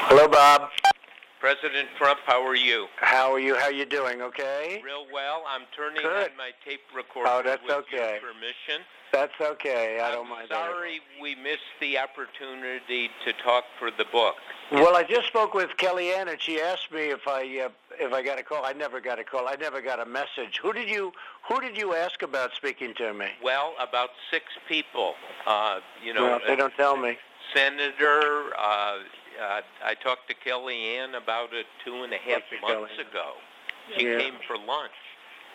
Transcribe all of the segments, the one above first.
Hello, Bob. President Trump, how are you? How are you? How you doing? Okay? Real well. I'm turning Good. on my tape recorder that's with okay. your permission. That's okay. I don't mind. I'm sorry we missed the opportunity to talk for the book. Well, I just spoke with Kellyanne, and she asked me if I got a call. I never got a call. I never got a message. Who did you ask about speaking to me? Well, about 6 people. Well, they don't tell me. Senator, I talked to Kellyanne about it 2.5 months ago. She came for lunch.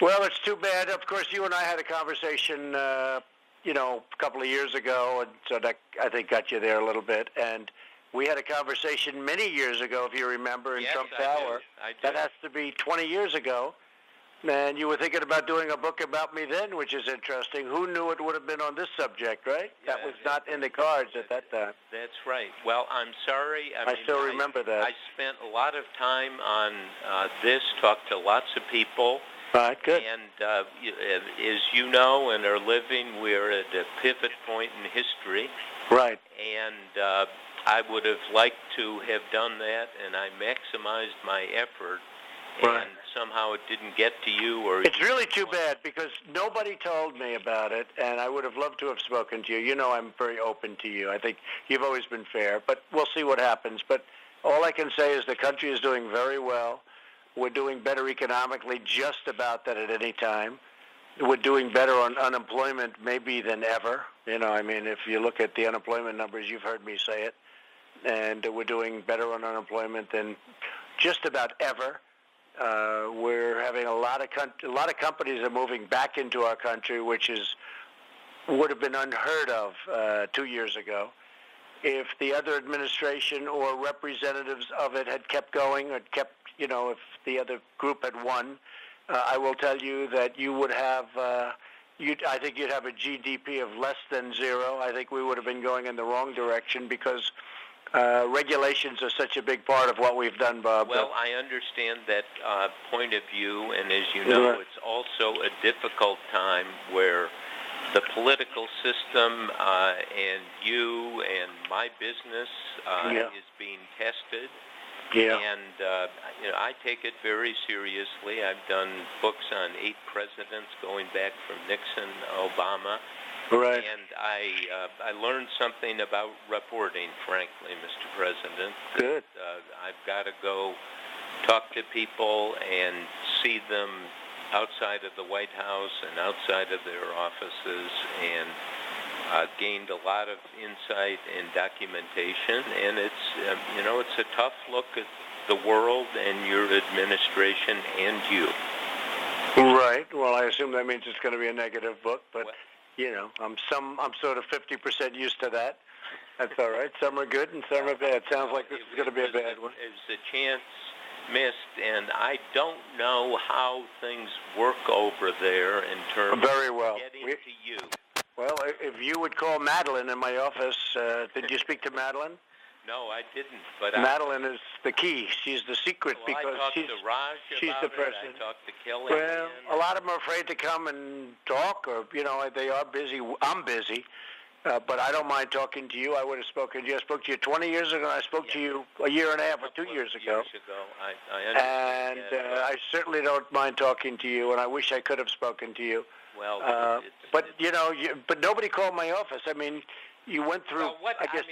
Well, it's too bad. Of course, you and I had a conversation, a couple of years ago, and so that, I think, got you there a little bit. And we had a conversation many years ago, if you remember, in Trump Tower. I do. That has to be 20 years ago. And you were thinking about doing a book about me then, which is interesting. Who knew it would have been on this subject, right? Yeah, that was not in the cards at that time. That's right. Well, I'm sorry. I still remember that. I spent a lot of time on this, talked to lots of people. Right, good. And as you know and are living, we're at a pivot point in history. Right. And I would have liked to have done that, and I maximized my effort. Right. And somehow it didn't get to you. It's really too bad because nobody told me about it, and I would have loved to have spoken to you. You know I'm very open to you. I think you've always been fair, but we'll see what happens. But all I can say is the country is doing very well. We're doing better economically just about that at any time. We're doing better on unemployment maybe than ever. If you look at the unemployment numbers, you've heard me say it. And we're doing better on unemployment than just about ever. We're having a lot of companies are moving back into our country, which would have been unheard of 2 years ago. If the other administration or representatives of it had kept going, or if the other group had won, I will tell you that you would have. I think you'd have a GDP of less than zero. I think we would have been going in the wrong direction because regulations are such a big part of what we've done, Bob. Well, I understand that point of view, and as you know, it's also a difficult time where the political system and you and my business is being tested. Yeah. And I take it very seriously. I've done books on 8 presidents going back from Nixon, Obama. Right. And I learned something about reporting, frankly, Mr. President. Good. I've got to go talk to people and see them outside of the White House and outside of their offices, and gained a lot of insight and documentation. And it's a tough look at the world and your administration and you. Right. Well, I assume that means it's going to be a negative book, but. I'm sort of 50% used to that. That's all right. Some are good and some are bad. Sounds like this is going to be a bad one. It's a chance missed, and I don't know how things work over there in terms of getting to you. Well, if you would call Madeline in my office, did you speak to Madeline? No, I didn't. But Madeline is the key. She's the secret because she's the person. I talked to Kellyanne. Well, a lot of them are afraid to come and talk, or they are busy. I'm busy, but I don't mind talking to you. I would have spoken to you. I spoke to you 20 years ago. I spoke to you a year and a half or 2 years ago. I understand. And I certainly don't mind talking to you. And I wish I could have spoken to you. Well, but nobody called my office. I mean. You went through,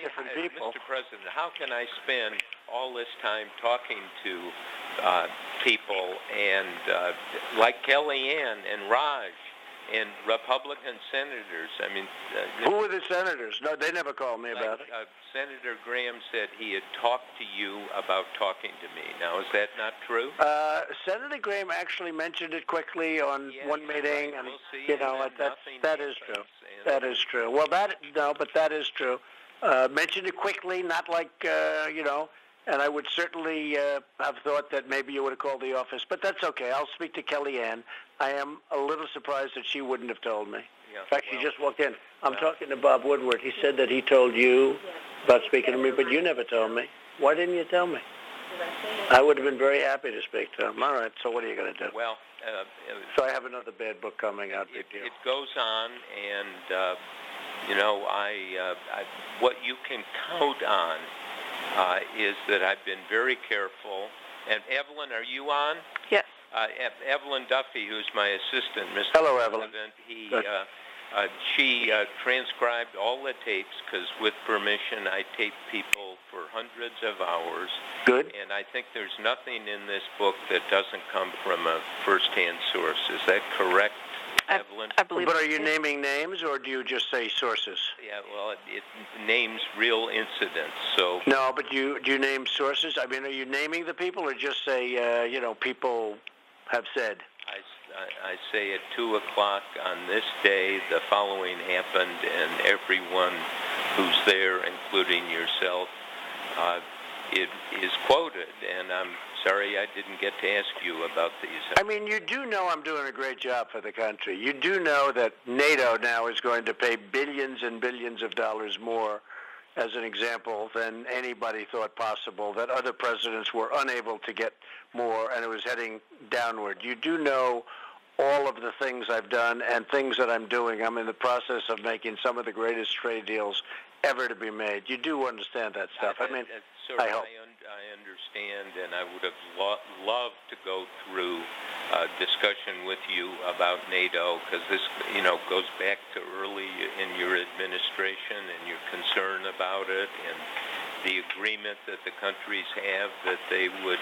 different people. Mr. President, how can I spend all this time talking to people and like Kellyanne and Raj and Republican senators? I mean, who were the senators? No, they never called me about it. Senator Graham said he had talked to you about talking to me. Now, is that not true? Senator Graham actually mentioned it quickly on one meeting, and that is true. That is true. Well, but that is true. Mentioned it quickly, not like And I would certainly have thought that maybe you would have called the office, but that's okay. I'll speak to Kellyanne. I am a little surprised that she wouldn't have told me. Yeah, in fact, she just walked in. I'm talking to Bob Woodward. He said that he told you about speaking to me, but you never told me. Why didn't you tell me? I would have been very happy to speak to him. All right, so what are you going to do? Well, so I have another bad book coming out. It goes on, and what you can count on is that I've been very careful. And Evelyn, are you on? Yes. Evelyn Duffy, who's my assistant, Mr. Hello, Evelyn. President, she transcribed all the tapes because, with permission, I tape people for hundreds of hours. Good. And I think there's nothing in this book that doesn't come from a first-hand source. Is that correct, Evelyn? I believe. But are you naming names, or do you just say sources? Yeah, well, it names real incidents. So No, but do you name sources? I mean, are you naming the people, or just say, people have said? I say at 2 o'clock on this day, the following happened, and everyone who's there, including yourself, it is quoted. And I'm sorry I didn't get to ask you about these. I mean, you do know I'm doing a great job for the country. You do know that NATO now is going to pay billions and billions of dollars more, as an example, than anybody thought possible, that other presidents were unable to get more, and it was heading downward. You do know all of the things I've done and things that I'm doing. I'm in the process of making some of the greatest trade deals ever to be made. You do understand that stuff. I mean, sir, I hope. I understand, and I would have loved to go through a discussion with you about NATO, because this, goes back to early in your administration and your concern about it, and the agreement that the countries have that they would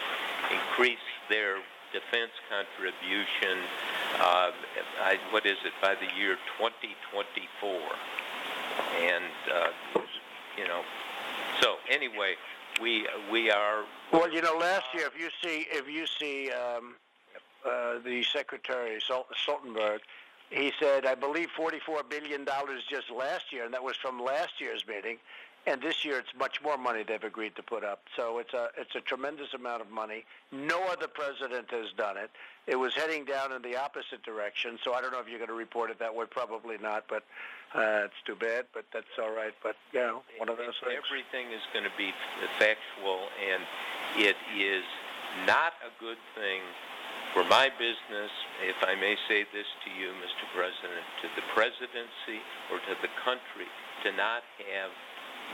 increase their defense contribution, by the year 2024. And, so anyway, we are... Well, last year, if you see the Secretary, Stoltenberg, he said, I believe $44 billion just last year, and that was from last year's meeting. And this year, it's much more money they've agreed to put up. So it's a tremendous amount of money. No other president has done it. It was heading down in the opposite direction. So I don't know if you're going to report it that way. Probably not. But it's too bad. But that's all right. But one of those things. Everything is going to be factual, and it is not a good thing for my business, if I may say this to you, Mr. President, to the presidency or to the country, to not have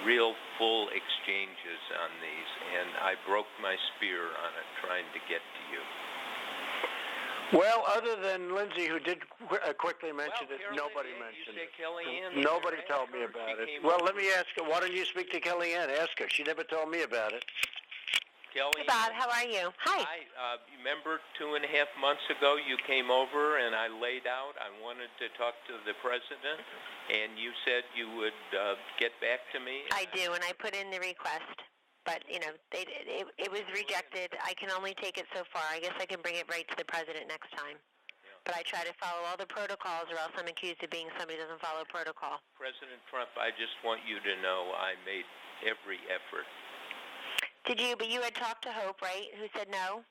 real full exchanges on these, and I broke my spear on it trying to get to you. Well, other than Lindsay, who did quickly mention it, nobody mentioned it. Kellyanne, nobody told me about it. Well, let me ask her. Why don't you speak to Kellyanne? Ask her. She never told me about it. Kellyanne, Bob, how are you? Hi. Remember 2.5 months ago you came over and I laid out, I wanted to talk to the president, and you said you would get back to me? I do, and I put in the request. But, it was rejected. I can only take it so far. I guess I can bring it right to the president next time. Yeah. But I try to follow all the protocols, or else I'm accused of being somebody who doesn't follow protocol. President Trump, I just want you to know I made every effort. Did you? But you had talked to Hope, right, who said no?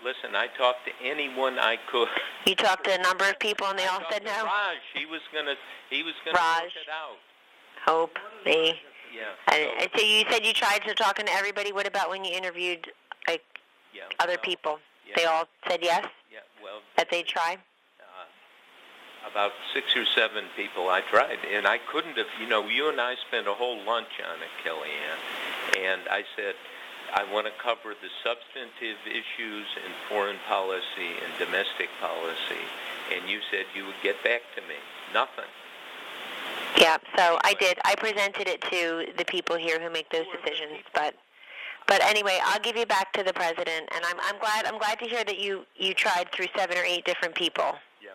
Listen, I talked to anyone I could. You talked to a number of people, and they all said no? Raj, he was gonna work it out. Hope, me. Yeah. So you said you tried to talking to everybody. What about when you interviewed other people? Yeah. They all said yes? Yeah, well... That they'd try? About 6 or 7 people I tried, and I couldn't have... you and I spent a whole lunch on it, Kellyanne, and I said, I want to cover the substantive issues in foreign policy and domestic policy, and you said you would get back to me. Nothing. Yeah, so I did. I presented it to the people here who make those decisions, but anyway, I'll give you back to the president, and I'm glad to hear that you tried through 7 or 8 different people. Yeah.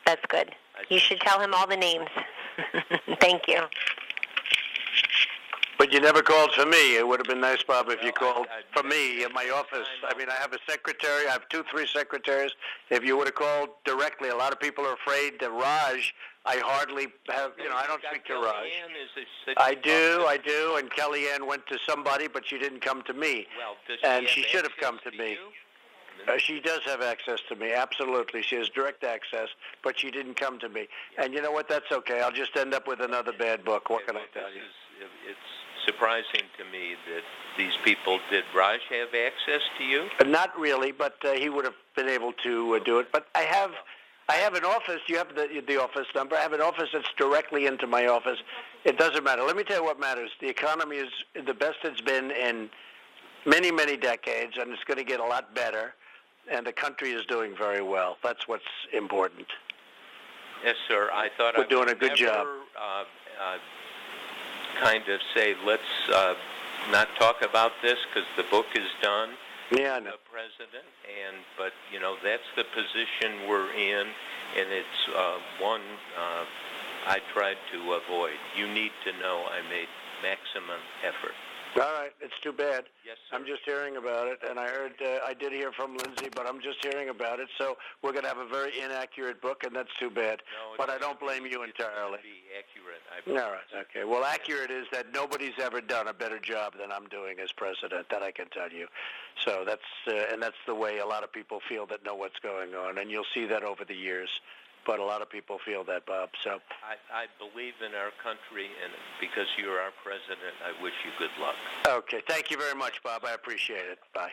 That's good. You should tell him all the names. Thank you. But you never called for me. It would have been nice, Bob, if you called for me in my office. I mean, I have a secretary. I have 2, 3 secretaries. If you would have called directly, a lot of people are afraid that Raj, I hardly have, I don't speak to Raj. I do, and Kellyanne went to somebody, but she didn't come to me. And she should have come to me. She does have access to me, absolutely. She has direct access, but she didn't come to me. And you know what? That's okay. I'll just end up with another bad book. What can I tell you? It's surprising to me that these people, did Raj have access to you? Not really, but he would have been able to do it. But I have I have an office. You have the office number. I have an office that's directly into my office. It doesn't matter. Let me tell you what matters. The economy is the best it's been in many, many decades, and it's going to get a lot better. And the country is doing very well. That's what's important. Yes, sir. I thought we're doing a good job. Kind of say, let's not talk about this because the book is done. Yeah, I know. The president, but that's the position we're in, and it's one I tried to avoid. You need to know I made maximum effort. All right, it's too bad. Yes, sir. I'm just hearing about it, and I did hear from Lindsay, but I'm just hearing about it. So we're going to have a very inaccurate book, and that's too bad. No, but I don't blame you entirely. It's be accurate. All right, okay. Well, accurate is that nobody's ever done a better job than I'm doing as president. That I can tell you. So that's the way a lot of people feel that know what's going on, and you'll see that over the years. But a lot of people feel that, Bob. So I believe in our country, and because you're our president, I wish you good luck. Okay. Thank you very much, Bob. I appreciate it. Bye.